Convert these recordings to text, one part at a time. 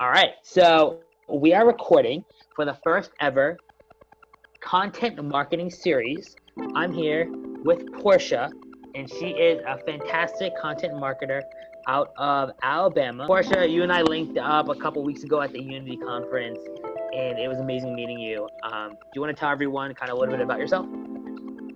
All right, so we are recording for the first ever content marketing series. I'm here with Portia, and she is a fantastic content marketer out of Alabama. Portia, you and I linked up a couple weeks ago at the Unity conference, and it was amazing meeting you. Do you want to tell everyone kind of a little bit about yourself?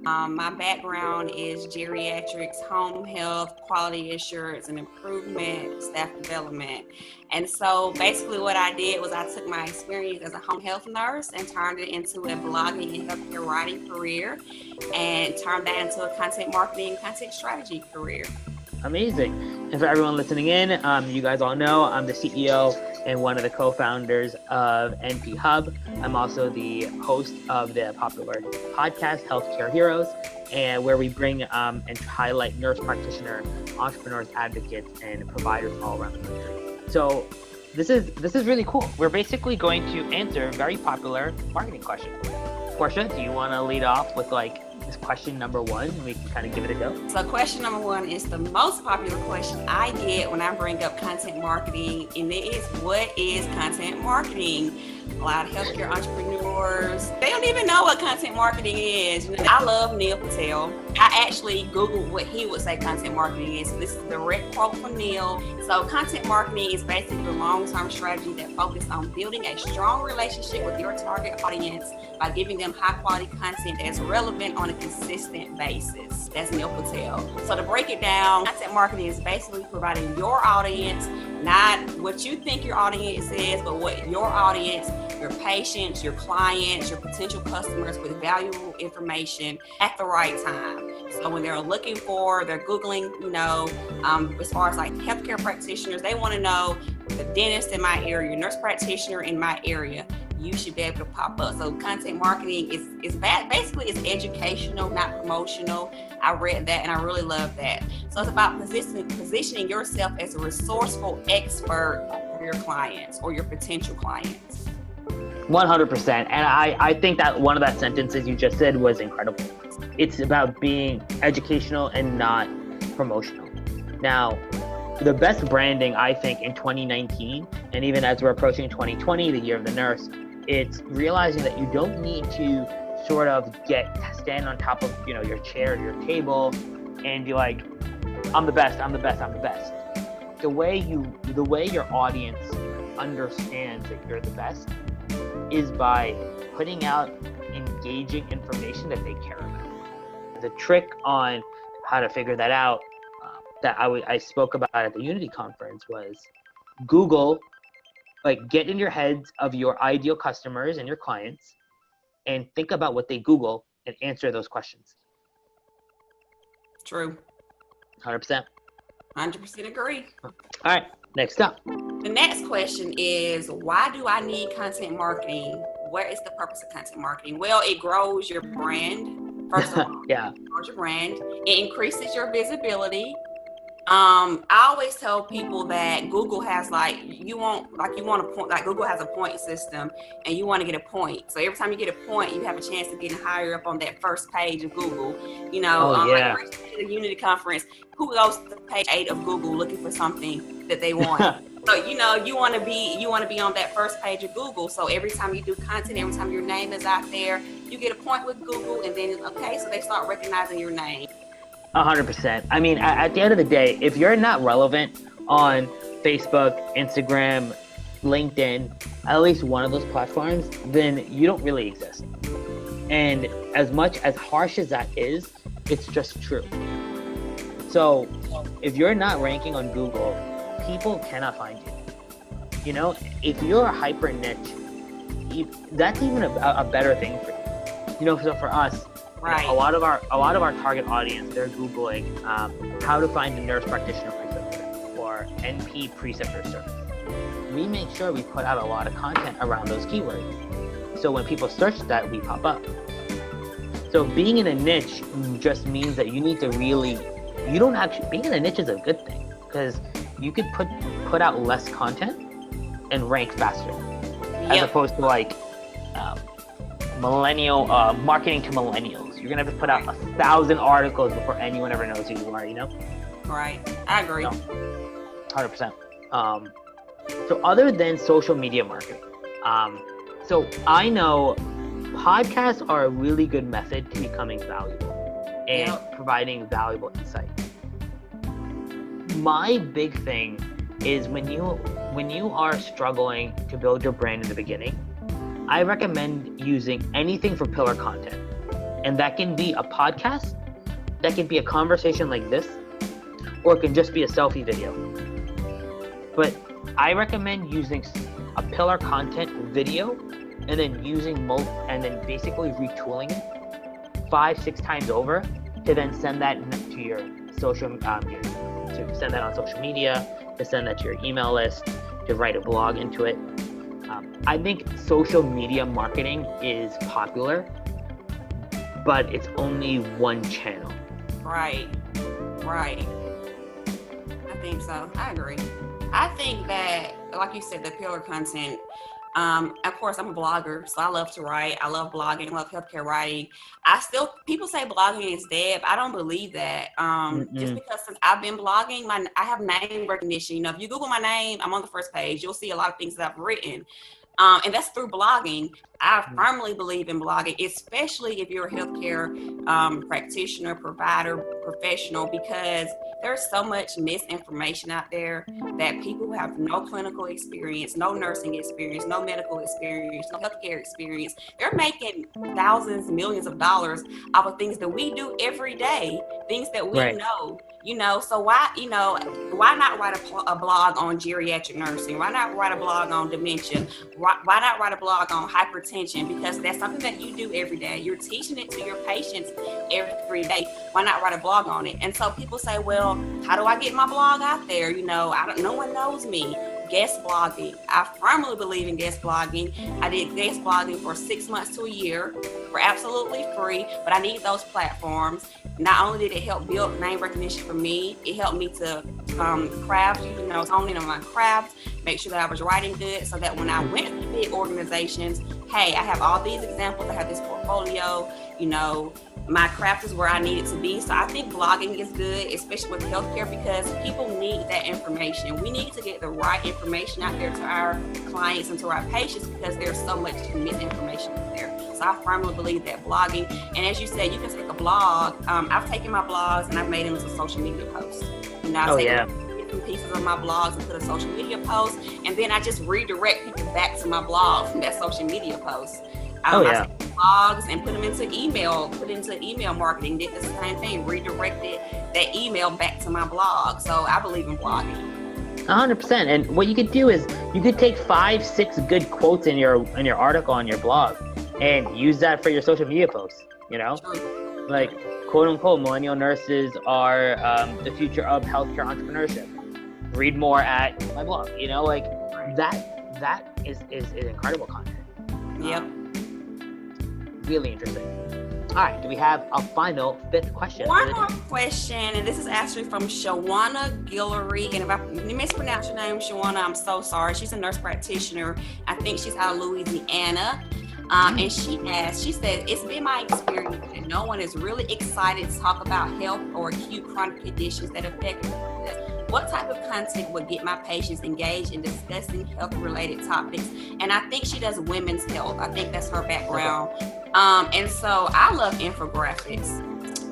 My background is geriatrics, home health, quality assurance and improvement, staff development. And so basically what I did was I took my experience as a home health nurse and turned it into a blogging and healthcare writing career and turned that into a content marketing, content strategy career. Amazing. And for everyone listening in, you guys all know I'm the CEO and one of the co-founders of NP Hub. I'm also the host of the popular podcast, Healthcare Heroes, and where we bring and highlight nurse practitioner, entrepreneurs, advocates, and providers all around the country. So this is really cool. We're basically going to answer very popular marketing questions. Portia, do you want to lead off with this question number one? We can kind of give it a go. So question number one is the most popular question I get when I bring up content marketing, and it is, what is content marketing? A lot of healthcare entrepreneurs, they don't even know what content marketing is. I love Neil Patel. I actually Googled what he would say content marketing is. So this is a direct quote from Neil. So content marketing is basically a long-term strategy that focuses on building a strong relationship with your target audience by giving them high-quality content that's relevant on a consistent basis. That's Neil Patel. So to break it down, content marketing is basically providing your audience, not what you think your audience is, but what your audience, your patients, your clients, your potential customers with valuable information at the right time. So when they're they're Googling, as far as healthcare practitioners, they want to know the dentist in my area, nurse practitioner in my area. You should be able to pop up. So content marketing is basically it's educational, not promotional. I read that and I really love that. So it's about positioning yourself as a resourceful expert for your clients or your potential clients. 100%. And I think that one of that sentences you just said was incredible. It's about being educational and not promotional. Now, the best branding, I think, in 2019, and even as we're approaching 2020, the year of the nurse, it's realizing that you don't need to sort of stand on top of, your chair, your table, and be like, I'm the best, I'm the best, I'm the best. The way your audience understands that you're the best is by putting out engaging information that they care about. The trick on how to figure that out that I spoke about at the Unity conference was Google, get in your heads of your ideal customers and your clients and think about what they Google and answer those questions. True. 100%. 100% agree. All right, next up. The next question is, why do I need content marketing? What is the purpose of content marketing? Well, it grows your brand. First of all, yeah. It grows your brand. It increases your visibility. I always tell people that Google has you want a point, Google has a point system and you want to get a point. So every time you get a point, you have a chance of getting higher up on that first page of Google. Like the Unity conference, who goes to page 8 of Google looking for something that they want? So, you want to be on that first page of Google. So every time you do content, every time your name is out there, you get a point with Google, and then, so they start recognizing your name. 100%. I mean, at the end of the day, if you're not relevant on Facebook, Instagram, LinkedIn, at least one of those platforms, then you don't really exist. And as much as harsh as that is, it's just true. So if you're not ranking on Google, people cannot find you. If you're a hyper niche, that's even a better thing for you. So for us, right. A lot of our target audience, they're Googling how to find a nurse practitioner preceptor or NP preceptor service. We make sure we put out a lot of content around those keywords. So when people search that, we pop up. So being in a niche just means that you need to being in a niche is a good thing because you could put out less content and rank faster, as opposed to millennial marketing to millennials. You're gonna have to put out 1,000 articles before anyone ever knows who you are. Right. I agree. 100%. So other than social media marketing, so I know podcasts are a really good method to becoming valuable and providing valuable insight. My big thing is when you are struggling to build your brand in the beginning, I recommend using anything for pillar content. And that can be a podcast, that can be a conversation like this, or it can just be a selfie video. But I recommend using a pillar content video and then and then basically retooling it 5-6 times over to then send that to your social to send that on social media, to send that to your email list, to write a blog into it. I think social media marketing is popular, but it's only one channel. Right. I think so. I agree. I think that, like you said, the pillar content, of course, I'm a blogger, so I love to write. I love blogging, love healthcare writing. People say blogging is dead, but I don't believe that. Just because since I've been blogging, I have name recognition. You know, if you Google my name, I'm on the first page. You'll see a lot of things that I've written. And that's through blogging. I firmly believe in blogging, especially if you're a healthcare practitioner, provider, professional, because there's so much misinformation out there that people who have no clinical experience, no nursing experience, no medical experience, no healthcare experience, they're making thousands, millions of dollars off of things that we do every day, things that we know. You know, so why not write a blog on geriatric nursing? Why not write a blog on dementia? Why not write a blog on hypertension? Because that's something that you do every day. You're teaching it to your patients every day. Why not write a blog on it? And so people say, well, how do I get my blog out there? You know, no one knows me. Guest blogging. I firmly believe in guest blogging. I did guest blogging for 6 months to a year for absolutely free, but I need those platforms. Not only did it help build name recognition for me, it helped me to craft, hone in on my craft, make sure that I was writing good, so that when I went to big organizations, hey, I have all these examples, I have this portfolio, my craft is where I need it to be. So I think blogging is good, especially with healthcare, because people need that information. We need to get the right information out there to our clients and to our patients, because there's so much misinformation out there. So I firmly believe that blogging, and as you said, you can take a blog. I've taken my blogs and I've made them into social media posts. I've taken different pieces of my blogs and put a social media post, and then I just redirect people back to my blog from that social media post. I take blogs and put them into email marketing. Did the same thing, redirected that email back to my blog. So I believe in blogging. 100%. And what you could do is you could take 5-6 good quotes in your article on your blog and use that for your social media posts. True. Like, quote unquote, millennial nurses are the future of healthcare entrepreneurship. Read more at my blog. That is incredible content. Yep. Really interesting. All right, do we have a final 5th question? One more question, and this is actually from Shawana Guillory. And if I mispronounce your name, Shawana, I'm so sorry. She's a nurse practitioner. I think she's out of Louisiana. And she said, it's been my experience that no one is really excited to talk about health or acute chronic conditions that affect us. What type of content would get my patients engaged in discussing health-related topics? And I think she does women's health. I think that's her background. And so I love infographics.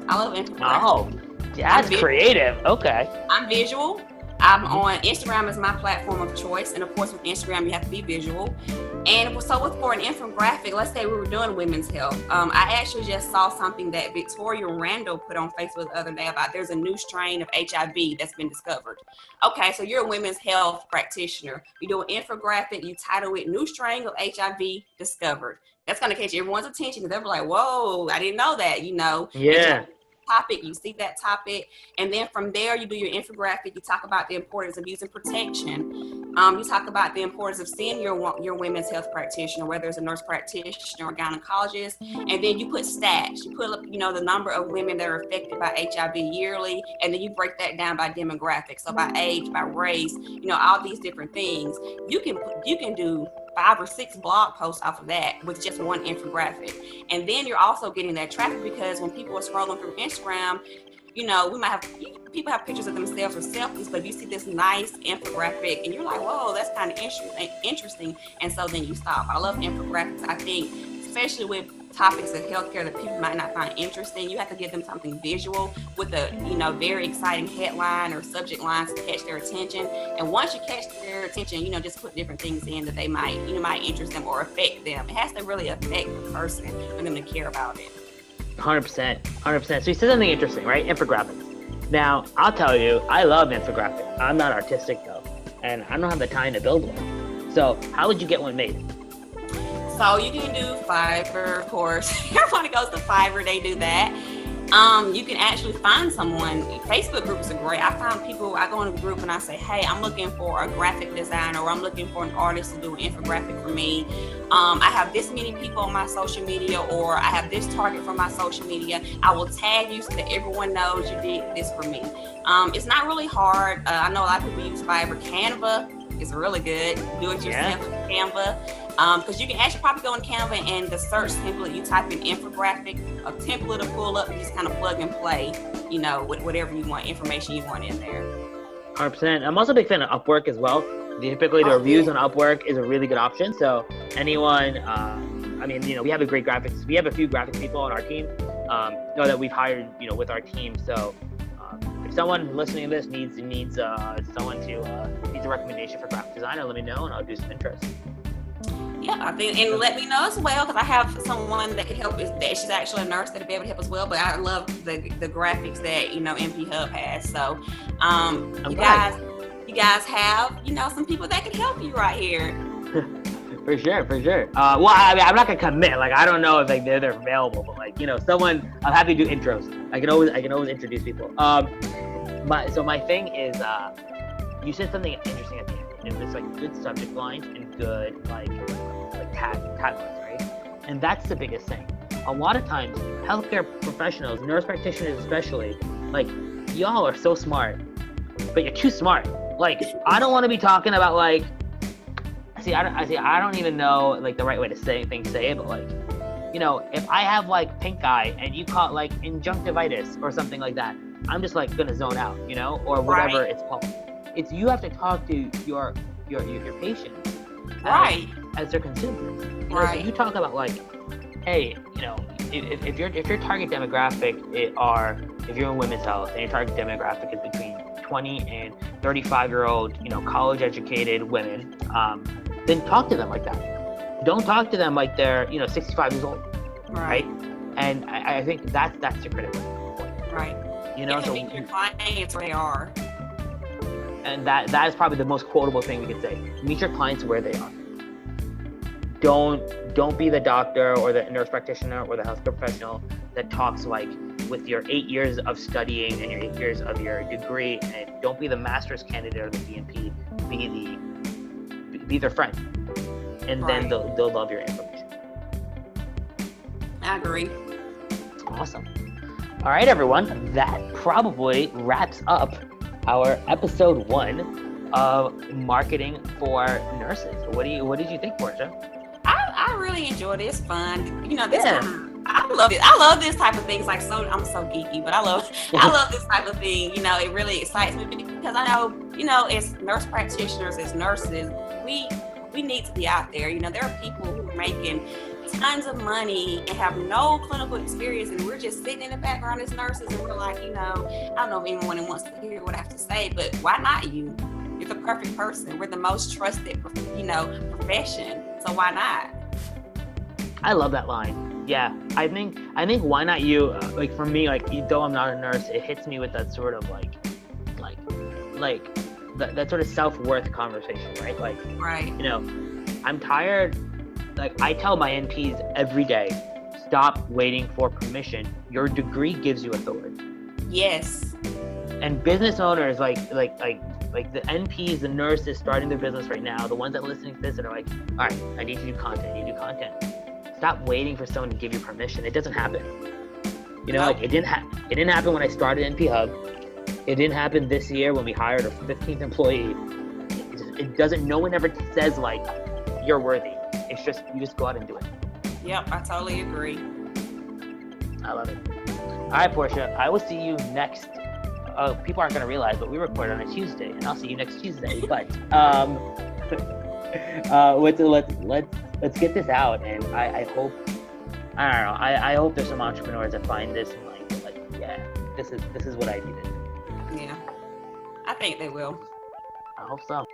Oh, that's creative. Okay. I'm visual. I'm on Instagram as my platform of choice. And of course, with Instagram, you have to be visual. And so for an infographic, let's say we were doing women's health. I actually just saw something that Victoria Randall put on Facebook the other day about there's a new strain of HIV that's been discovered. Okay, so you're a women's health practitioner. You do an infographic, you title it New Strain of HIV Discovered. That's going to catch everyone's attention, because they'll be like, whoa, I didn't know that, Yeah. Topic, you see that topic, and then from there you do your infographic. You talk about the importance of using protection. You talk about the importance of seeing your women's health practitioner, whether it's a nurse practitioner or gynecologist, and then you put stats. You put up, the number of women that are affected by HIV yearly, and then you break that down by demographics, so by age, by race, all these different things. You can do 5 or 6 blog posts off of that with just one infographic. And then you're also getting that traffic, because when people are scrolling through Instagram, we might have people have pictures of themselves or selfies, but if you see this nice infographic and you're like, whoa, that's kind of interesting. And so then you stop. I love infographics. I think, especially with topics of healthcare that people might not find interesting, you have to give them something visual with a, very exciting headline or subject lines to catch their attention. And once you catch their attention, just put different things in that they might interest them or affect them. It has to really affect the person for them to care about it. 100%. So you said something interesting, right? Infographics. Now, I'll tell you, I love infographics. I'm not artistic though, and I don't have the time to build one. So how would you get one made? So you can do Fiverr, of course. Everybody goes to Fiverr, they do that. You can actually find someone. Facebook groups are great. I found people, I go in a group and I say, hey, I'm looking for a graphic designer, or I'm looking for an artist to do an infographic for me. I have this many people on my social media, or I have this target for my social media. I will tag you so that everyone knows you did this for me. It's not really hard. I know a lot of people use Fiverr. Canva is really good. Do it yourself with Canva. Because you can actually probably go on Canva and the search template, you type in infographic, a template will pull up, and just kind of plug and play, with whatever you want, information you want in there. 100%. I'm also a big fan of Upwork as well. Typically, the reviews on Upwork is a really good option. So anyone, we have a great graphics. We have a few graphics people on our team that we've hired, with our team. So if someone listening to this needs someone needs a recommendation for graphic designer, let me know and I'll do some interest. Yeah, I think, and let me know as well, because I have someone that could help. She's actually a nurse that'll be able to help as well. But I love the graphics that NP Hub has. So, you guys have some people that can help you right here. For sure. Well, I'm not gonna commit. Like, I don't know if they're available, but someone, I'm happy to do intros. I can always introduce people. My thing is, you said something interesting at the end. It's good subject lines and good taglines, right? And that's the biggest thing. A lot of times, healthcare professionals, nurse practitioners especially, y'all are so smart, but you're too smart. I don't want to be talking about I don't even know the right way to say it, but if I have pink eye and you call it conjunctivitis or something like that, I'm just gonna zone out, or whatever it's called. It's you have to talk to your patients, right, as their consumers. So you talk about hey, if your target demographic if you're in women's health and your target demographic is between 20 and 35-year-old, college educated women, then talk to them like that. Don't talk to them like they're 65 years old, right? And I think that's the critical point, right? So meet your clients where they are. And that is probably the most quotable thing we could say. Meet your clients where they are. Don't be the doctor or the nurse practitioner or the healthcare professional that talks with your 8 years of studying and your 8 years of your degree, and don't be the master's candidate or the DNP. Be their friend, and then they'll love your information. I agree. Awesome. All right, everyone. That probably wraps up our episode 1 of marketing for nurses. What did you think, Portia? I really enjoyed it. It's fun. I love it. I love this type of things. I'm so geeky, but I love this type of thing. It really excites me because I know, as nurse practitioners, as nurses, we need to be out there. There are people who are making tons of money and have no clinical experience, and we're just sitting in the background as nurses, and we're I don't know if anyone wants to hear what I have to say, but why not you? You're the perfect person. We're the most trusted, profession. So why not? I love that line. Yeah, I think why not you? For me, though I'm not a nurse, it hits me with that sort of that sort of self-worth conversation, right? Right. I'm tired. I tell my NPs every day, stop waiting for permission. Your degree gives you authority. Yes. And business owners, the NPs, the nurses starting their business right now, the ones that are listening to this and are all right, I need to do content. Stop waiting for someone to give you permission. It doesn't happen. It didn't happen when I started NP Hub. It didn't happen this year when we hired our 15th employee. It doesn't. No one ever says you're worthy. It's just you just go out and do it. Yep, I totally agree. I love it. All right, Portia. I will see you next people aren't going to realize, but we record on a Tuesday, and I'll see you next Tuesday. But let's get this out, and I hope, I don't know, I hope there's some entrepreneurs that find this and like yeah, this is what I needed. Yeah, I think they will. I hope so.